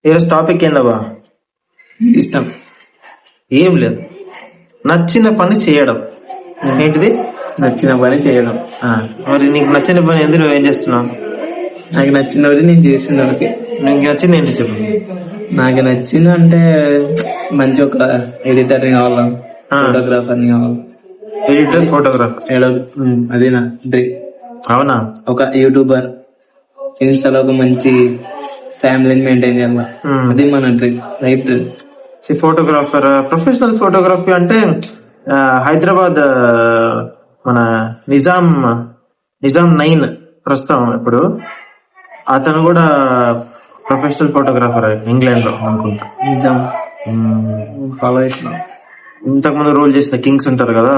ఈరోజు టాపిక్ ఏందబ్బా? ఇష్టం. ఏం లేదు, నచ్చిన పని చేయడం. ఏంటిది? నచ్చిన పని చేయడం. మరి నీకు నచ్చిన పని ఎందుకు నువ్వేం చేస్తున్నావు? నాకు నచ్చిన ఒకటి నేను చేస్తున్నది. నీకు నచ్చింది ఏంటి చెప్పు. నాకు నచ్చింది అంటే మంచి ఒక ఎడిటర్ కావాలా, ఫోటోగ్రాఫర్ కావాలి. ఎడిటర్, ఫోటోగ్రాఫర్, అది నా డ్రీమ్. అవునా? ఒక యూట్యూబర్, ఇన్స్టాలో ఒక మంచి ఫ్యామిలీని మెయింటైన్ చేయాలి, అది మన dream, life dream. Photographer, professional photography అంటే హైదరాబాద్ మన నిజాం 9 ప్రస్తుతం ఇప్పుడు అతను కూడా ప్రొఫెషనల్ ఫోటోగ్రాఫర్ ఇంగ్లాండ్ లో అనుకుంటా. నిజాం ఫాలో చేసిన. ఇంతకు ముందు రూల్ చేసిన కింగ్స్ ఉంటారు కదా,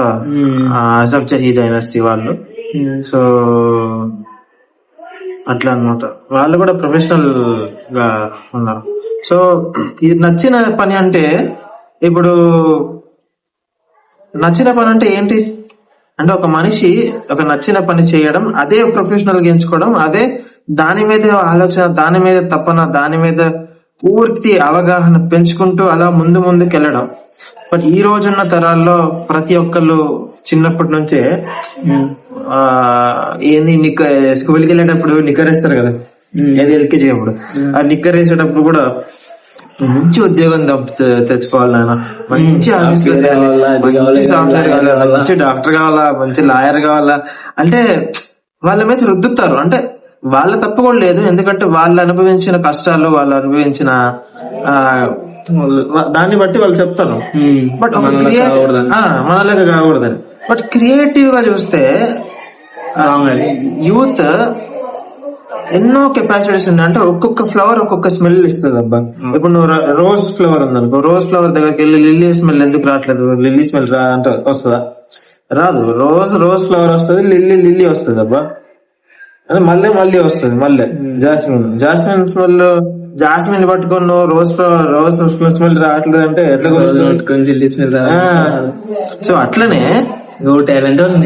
అసఫ్ జహీ డైనాసిటీ వాళ్ళు. సో అట్లా అన్నమాట, వాళ్ళు కూడా ప్రొఫెషనల్ గా ఉన్నారు. సో ఇది నచ్చిన పని అంటే, ఇప్పుడు నచ్చిన పని అంటే ఏంటి అంటే, ఒక మనిషి ఒక నచ్చిన పని చేయడం, అదే ప్రొఫెషనల్ గా ఎంచుకోవడం, అదే దాని మీద ఆలోచన, దాని మీద తపన, దాని మీద పూర్తి అవగాహన పెంచుకుంటూ అలా ముందుకు వెళ్ళడం. బట్ ఈ రోజున్న తరాల్లో ప్రతి ఒక్కళ్ళు చిన్నప్పటి నుంచే ఏంది స్కూల్కి వెళ్ళేటప్పుడు నిక్కర్ వేస్తారు కదా, ఏది ఎల్కేజీ అప్పుడు, ఆ నిక్కర్ వేసేటప్పుడు కూడా మంచి ఉద్యోగం తెచ్చుకోవాలి నాయన, మంచి ఆఫీస్ లో చేయాలి, మంచి సాఫ్ట్వేర్ కావాలా, మంచి డాక్టర్ కావాలా, మంచి లాయర్ కావాలా అంటే వాళ్ళ మీద రుద్దుతారు. అంటే వాళ్ళ తప్పు కూడా లేదు, ఎందుకంటే వాళ్ళు అనుభవించిన కష్టాలు, వాళ్ళు అనుభవించిన దాన్ని బట్టి వాళ్ళు చెప్తారు. బట్ ఒక మనలాగా కాకూడదని. బట్ క్రియేటివ్ గా చూస్తే యూత్ ఎన్నో కెపాసిటీస్ ఉన్నాయి. అంటే ఒక్కొక్క ఫ్లవర్ ఒక్కొక్క స్మెల్ ఇస్తుంది అబ్బా. ఇప్పుడు నువ్వు రోజ్ ఫ్లవర్ ఉందనుకో, రోజ్ ఫ్లవర్ దగ్గరికి వెళ్ళి లిల్లీ స్మెల్ ఎందుకు రావట్లేదు, లిల్లీ స్మెల్ అంటే వస్తుందా? రాదు. రోజ్ ఫ్లవర్ వస్తుంది, లిల్లీ వస్తుంది అబ్బా. అంటే మళ్ళీ వస్తుంది మళ్ళీ జాస్మిన్ స్మెల్. జాస్మిన్ పట్టుకొని నువ్వు రోజ్ స్మెల్ రావట్లేదు అంటే ఎట్లా? సో అట్లనే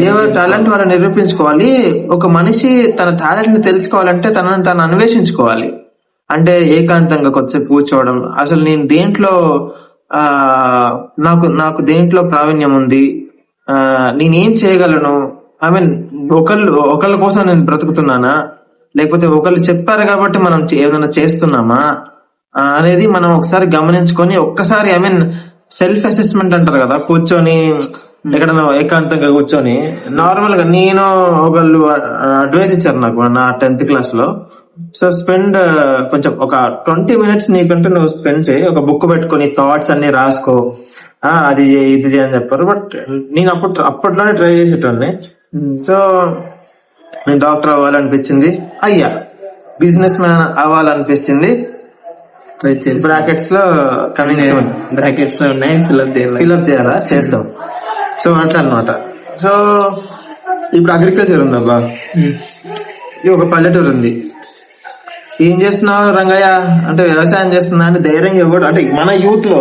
ఎవరి టాలెంట్ వాళ్ళు నిరూపించుకోవాలి. ఒక మనిషి తన టాలెంట్ ని తెలుసుకోవాలంటే తనను తాను అన్వేషించుకోవాలి. అంటే ఏకాంతంగా కొద్దిసేపు కూర్చోవడం, అసలు నేను దేంట్లో నాకు దేంట్లో ప్రావీణ్యం ఉంది, నేనేం చేయగలను, ఐ మీన్ ఒకళ్ళ కోసం నేను బ్రతుకుతున్నానా, లేకపోతే ఒకళ్ళు చెప్పారు కాబట్టి మనం ఏదైనా చేస్తున్నామా అనేది మనం ఒకసారి గమనించుకొని, ఒక్కసారి ఐ మీన్ సెల్ఫ్ అసెస్మెంట్ అంటారు కదా, కూర్చొని ఎక్కడన్నా ఏకాంతంగా కూర్చొని. నార్మల్ గా నేను ఒకళ్ళు అడ్వైస్ ఇచ్చారు నాకు నా 10th క్లాస్ లో. సో స్పెండ్ కొంచెం ఒక 20 minutes నీకంటే నువ్వు స్పెండ్ చేయి, ఒక బుక్ పెట్టుకొని థాట్స్ అన్ని రాసుకో, అది ఇది అని చెప్పారు. బట్ నేను అప్పట్లోనే ట్రై చేసేటోని. సో నేను డాక్టర్ అవ్వాలనిపించింది, అయ్యా. బిజినెస్ మ్యాన్ అవ్వాలనిపించింది, బ్రాకెట్స్ లో కమింగ్ బ్రాకెట్స్ లో ఉన్నాయి, ఫిల్అప్ చేయాలా, చేస్తాం. సో అట్లా అనమాట. సో ఇప్పుడు అగ్రికల్చర్ ఉందబ్బా, ఇది ఒక పల్లెటూరు ఉంది. ఏం చేస్తున్నావు రంగయ్య అంటే, వ్యవసాయం చేస్తున్నా అంటే ధైర్యంగా ఇవ్వడు. అంటే మన యూత్ లో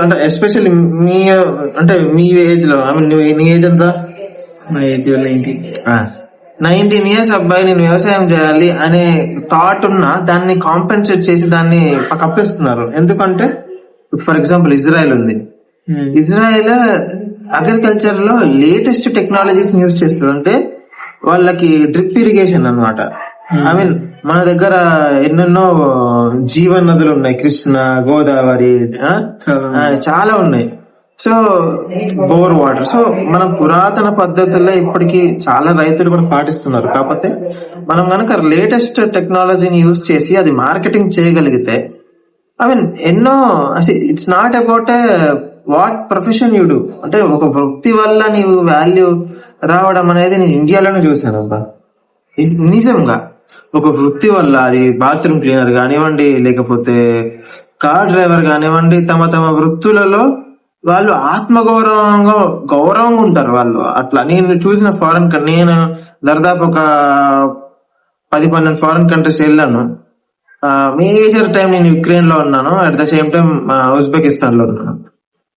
అంటే ఎస్పెషల్లీ మీ ఏజ్ లో, ఐ మీన్ నీ ఏజ్ ఎంత? మా ఏజ్ 19 years అబ్బాయి నేను వ్యవసాయం చేయాలి అనే థాట్ ఉన్నా దాన్ని కాంపెన్సేట్ చేసి దాన్ని కప్పేస్తున్నారు. ఎందుకంటే ఫర్ ఎగ్జాంపుల్ ఇజ్రాయెల్ ఉంది. ఇజ్రాయెల్ అగ్రికల్చర్ లో లేటెస్ట్ టెక్నాలజీస్ యూజ్ చేస్తుంది. అంటే వాళ్ళకి డ్రిప్ ఇరిగేషన్ అన్నమాట. ఐ మీన్ మన దగ్గర ఎన్నెన్నో జీవన నదులు ఉన్నాయి, కృష్ణ, గోదావరి, చాలా ఉన్నాయి. So bore water. సో మన పురాతన పద్ధతుల్లో ఇప్పటికీ చాలా రైతులు కూడా పాటిస్తున్నారు. కాకపోతే మనం కనుక లేటెస్ట్ టెక్నాలజీని యూజ్ చేసి అది మార్కెటింగ్ చేయగలిగితే, ఐ మీన్ ఎన్నో, it's not about what profession you do. అంటే ఒక వృత్తి వల్ల నీవు వాల్యూ రావడం అనేది నేను ఇండియాలోనే చూసాను అబ్బా. నిజంగా ఒక వృత్తి వల్ల, అది బాత్రూమ్ క్లీనర్ కానివ్వండి, లేకపోతే కార్ డ్రైవర్ కానివ్వండి, తమ వృత్తులలో వాళ్ళు గౌరవంగా ఉంటారు వాళ్ళు. అట్లా నేను చూసిన ఫారెన్ నేను దాదాపు ఒక 10-12 ఫారెన్ కంట్రీస్ వెళ్ళాను. మేజర్ టైం నేను యుక్రెయిన్ లో ఉన్నాను, at the same time Uzbekistan లో ఉన్నాను.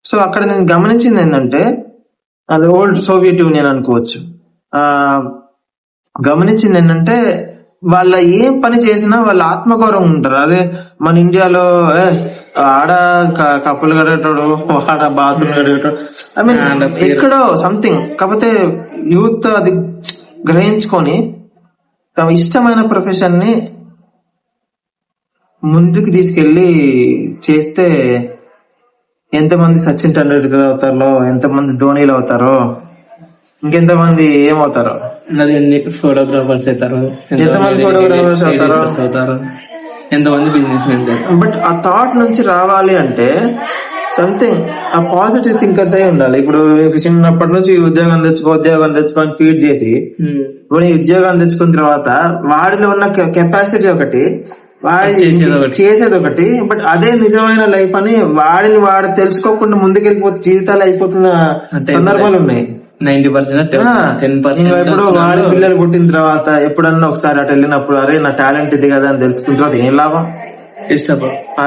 సో అక్కడ నేను గమనించింది ఏంటంటే, అది ఓల్డ్ సోవియట్ యూనియన్ అనుకోవచ్చు. గమనించింది ఏంటంటే, వాళ్ళ ఏం పని చేసినా వాళ్ళ ఆత్మగౌరవం ఉంటారు. అదే మన ఇండియాలో ఆడ కప్పులు కడిగేటోడు, ఆడ బాత్రూమ్ కడిగేటోడు, ఐ మీన్ ఎక్కడో సంథింగ్. కాకపోతే యూత్ అది గ్రహించుకొని తమ ఇష్టమైన ప్రొఫెషన్ ని ముందుకు తీసుకెళ్లి చేస్తే ఎంతమంది సచిన్ టెండూల్కర్ అవుతారో, ఎంతమంది ధోనీలు అవుతారో, ఇంకెంతమంది ఏమవుతారో, ఫోటోగ్రాఫర్స్ అవుతారు, ఎంతమంది ఫోటోగ్రాఫర్స్ అవుతారు, ఎంతమంది బిజినెస్ మెన్ అవుతారు. బట్ ఆ థాట్ నుంచి రావాలి అంటే సంథింగ్ ఆ పాజిటివ్ థింకర్స్ అయి ఉండాలి. ఇప్పుడు చిన్నప్పటి నుంచి ఉద్యోగం తెచ్చుకొని ఫీడ్ చేసి ఇప్పుడు ఈ ఉద్యోగం తెచ్చుకున్న తర్వాత వాడిలో ఉన్న కెపాసిటీ ఒకటి, వాడి చేసేది ఒకటి. బట్ అదే నిజమైన లైఫ్ అని వాడు తెలుసుకోకుండా ముందుకెళ్ళిపోతే జీవితాలు అయిపోతున్న సందర్భాలు ఉన్నాయి. 90%, 10%. ఇప్పుడు వాడి పిల్లలు పుట్టిన తర్వాత ఎప్పుడన్నా ఒకసారి అటు వెళ్ళినప్పుడు అరే నా టాలెంట్ ఇది కదా అని తెలుసుకున్న తర్వాత ఏం లాభం?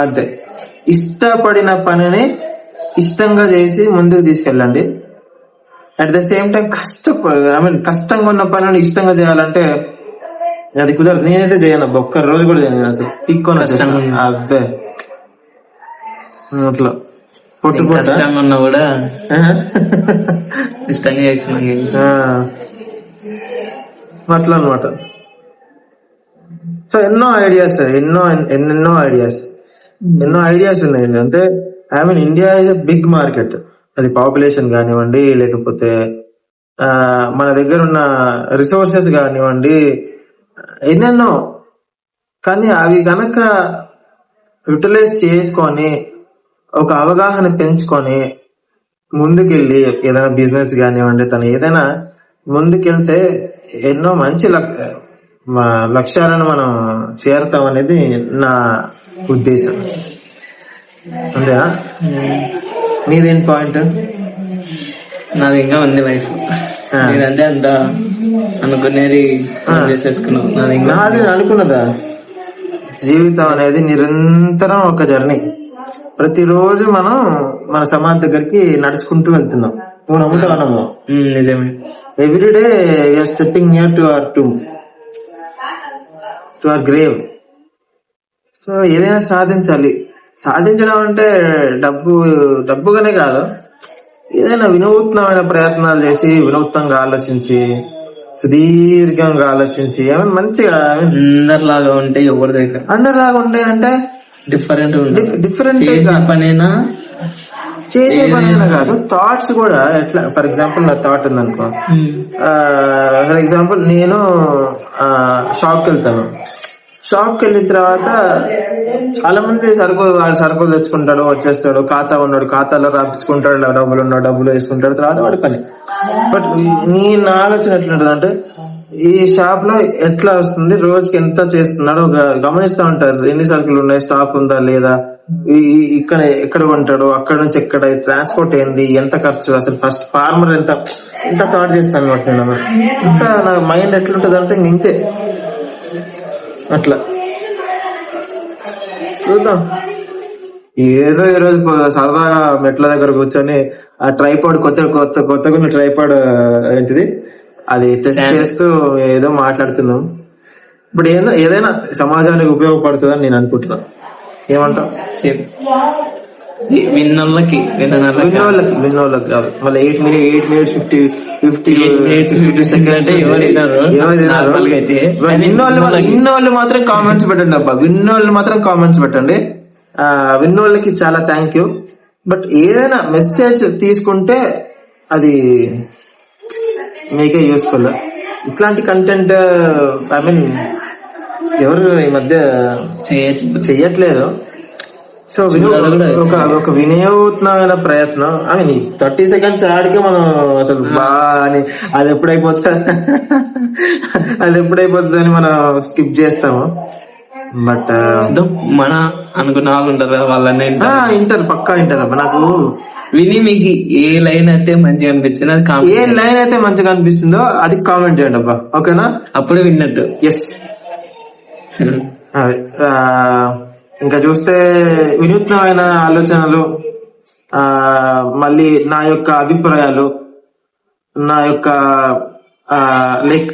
అంతే. ఇష్టపడిన పనిని ఇష్టంగా చేసి ముందుకు తీసుకెళ్ళండి. అట్ ద సేమ్ టైం కష్టంగా ఉన్న పనిని ఇష్టంగా చేయాలంటే అది కుదరదు. నేనైతే చేయను, ఒక్క రోజు కూడా చేయను అసలు. టిక్కొని అబ్బే అట్లా కష్టంగా ఉన్నా కూడా ఇష్టంగా చేస్తున్నాను అట్లా అనమాట. సో ఎన్నో ఐడియాస్ ఉన్నాయండి. అంటే I mean India is a big market. అది పాపులేషన్ కానివ్వండి, లేకపోతే మన దగ్గర ఉన్న రిసోర్సెస్ కానివ్వండి, ఎన్నెన్నో. కానీ అవి గనక యూటిలైజ్ చేసుకొని ఒక అవగాహన పెంచుకొని ముందుకెళ్ళి ఏదైనా బిజినెస్ కానివ్వండి, తను ఏదైనా ముందుకెళ్తే ఎన్నో మంచి లక్ష్యాలను మనం చేరుతాం అనేది నా ఉద్దేశం. అంతేనా? నీదేం పాయింట్? నాది ఇంకా ఉంది లైఫ్. నేనంటే అంత అనుకునేది చేసేసుకున్నావు. నాది అనుకున్నదా? జీవితం అనేది నిరంతరం ఒక జర్నీ. ప్రతిరోజు మనం మన సమాధి దగ్గరికి నడుచుకుంటూ వెళ్తున్నాం. నువ్వు నమ్ముతావు? నిజమే. Everyday you're stepping near to our tomb, to our grave. So ఏదైనా సాధించాలి. సాధించడం అంటే డబ్బుగానే కాదు, ఏదైనా వినూత్నమైన ప్రయత్నాలు చేసి, వినూత్నంగా ఆలోచించి, సుదీర్ఘంగా ఆలోచించి, ఏమైనా మంచిగా అందరిలాగా ఉంటే ఎవరి దగ్గర అందరిలాగా ఉండే అంటే డిఫరెంట్ పనైనా చేసే పనైనా కాదు, థాట్స్ కూడా. ఎట్లా ఫర్ ఎగ్జాంపుల్ నా థాట్ ఉందనుకో, ఫర్ ఎగ్జాంపుల్ నేను షాప్కి వెళ్తాను. షాప్కి వెళ్ళిన తర్వాత చాలా మంది సరుకులు తెచ్చుకుంటాడు, వచ్చేస్తాడు, ఖాతా ఉన్నాడు, ఖాతాలో రాపించుకుంటాడు, డబ్బులు వేసుకుంటాడు, తర్వాత వాడి పని. బట్ నా ఆలోచన ఎట్లుంటది అంటే, ఈ షాప్ లో ఎట్లా వస్తుంది, రోజుకి ఎంత చేస్తున్నాడో గమనిస్తా ఉంటారు. ఎన్ని సరుకులు ఉన్నాయి, స్టాక్ ఉందా లేదా, ఎక్కడ కొంటాడు, అక్కడ నుంచి ఎక్కడ, ట్రాన్స్పోర్ట్ ఏంది, ఎంత ఖర్చు, అసలు ఫస్ట్ ఫార్మర్ ఎంత థాట్ చేస్తాను అనమాట. నేను ఇంకా నా మైండ్ ఎట్లుంటది అంటే ఇంతే. అట్లా చూద్దాం. ఏదో ఈరోజు సరదాగా మెట్ల దగ్గర కూర్చొని ఆ ట్రైపాడ్ కొత్తగా ట్రైపాడ్ ఏంటిది అది టెస్ట్ చేస్తూ ఏదో మాట్లాడుతున్నాం. ఇప్పుడు ఏదైనా సమాజానికి ఉపయోగపడుతుందని నేను అనుకుంటున్నాను. ఏమంటావు? విన్నోళ్ళకి కాదు, మళ్ళీ 8 minutes 50 seconds విన్నోళ్ళు మాత్రం కామెంట్స్ పెట్టండి అబ్బా. విన్నోళ్ళు మాత్రం కామెంట్స్ పెట్టండి. విన్నోళ్ళకి చాలా థ్యాంక్ యూ. బట్ ఏదైనా మెసేజ్ తీసుకుంటే అది మీకే యూస్ఫుల్. ఇట్లాంటి కంటెంట్ ఐ మీన్ ఎవరు ఈ మధ్య చెయ్యట్లేదు. సో ఒక వినూత్నమైన ప్రయత్నం. ఐ మీన్ 30 seconds ఆడికే మనం అసలు అని అది ఎప్పుడైపోతుంది అని మనం స్కిప్ చేస్తాము. బట్ మన అనుకున్న వాళ్ళు ఉంటారు, వాళ్ళనే వింటారు, పక్కా వింటారు. నాకు విని మీకు ఏ లైన్ అయితే మంచిగా అనిపించింది, ఏ లైన్ అయితే మంచిగా అనిపిస్తుందో అది కామెంట్ చేయండి అబ్బా. ఓకేనా? అప్పుడే విన్నట్టు. ఎస్. ఇంకా చూస్తే వినూత్నమైన ఆలోచనలు, మళ్ళీ నా యొక్క అభిప్రాయాలు, నా యొక్క లైక్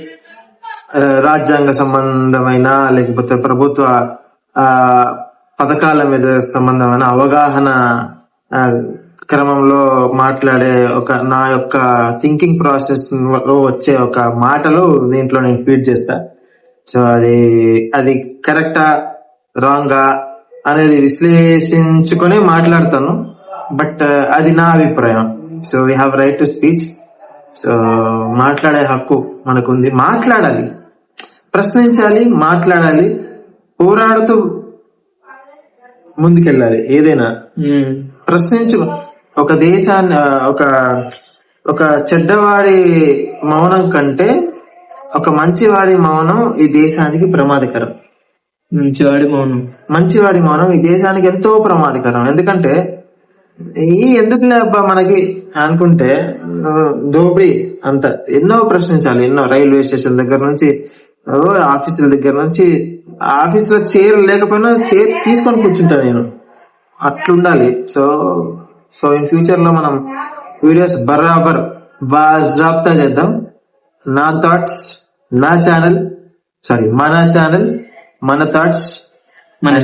రాజ్యాంగ సంబంధమైన లేకపోతే ప్రభుత్వ ఆ, పథకాల మీద సంబంధమైన అవగాహన ఆ, క్రమంలో మాట్లాడే నా యొక్క థింకింగ్ ప్రాసెస్ లో వచ్చే ఒక మాటలు దీంట్లో నేను ఫీడ్ చేస్తా. సో అది కరెక్టా రాంగా అనేది విశ్లేషించుకొని మాట్లాడతాను. బట్ అది నా అభిప్రాయం. So we have right to speech. So మాట్లాడే హక్కు మనకుంది. మాట్లాడాలి, ప్రశ్నించాలి, మాట్లాడాలి, పోరాడుతూ ముందుకెళ్ళాలి. ఏదైనా ప్రశ్నించు. ఒక దేశాన్ని ఒక చెడ్డవాడి మౌనం కంటే ఒక మంచివాడి మౌనం ఈ దేశానికి ప్రమాదకరం. మంచివాడి మౌనం ఈ దేశానికి ఎంతో ప్రమాదకరం. ఎందుకంటే ఎందుకులే అబ్బా మనకి అనుకుంటే దోపిడీ అంత ఎన్నో ప్రశ్నించాలి. ఎన్నో రైల్వే స్టేషన్ దగ్గర నుంచి ఆఫీసుల దగ్గర నుంచి, ఆఫీస్ లో చైర్ లేకపోయినా చైర్ తీసుకొని కూర్చుంటా నేను. అట్లుండాలి. సో ఇన్ ఫ్యూచర్ లో మనం వీడియోస్ బరాబర్ బాజాబ్తా చేద్దాం. నా థాట్స్, నా ఛానల్, సారీ మన ఛానల్, మన థాట్స్, మన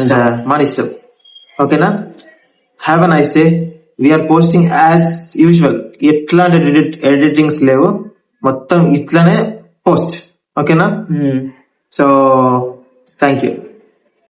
ఇష్టం. ఓకేనా? Have a nice day. We're posting as usual. ఎట్లాంటి ఎడిటింగ్స్ లేవు, మొత్తం ఇట్లానే పోస్ట్. ఓకేనా? So thank you.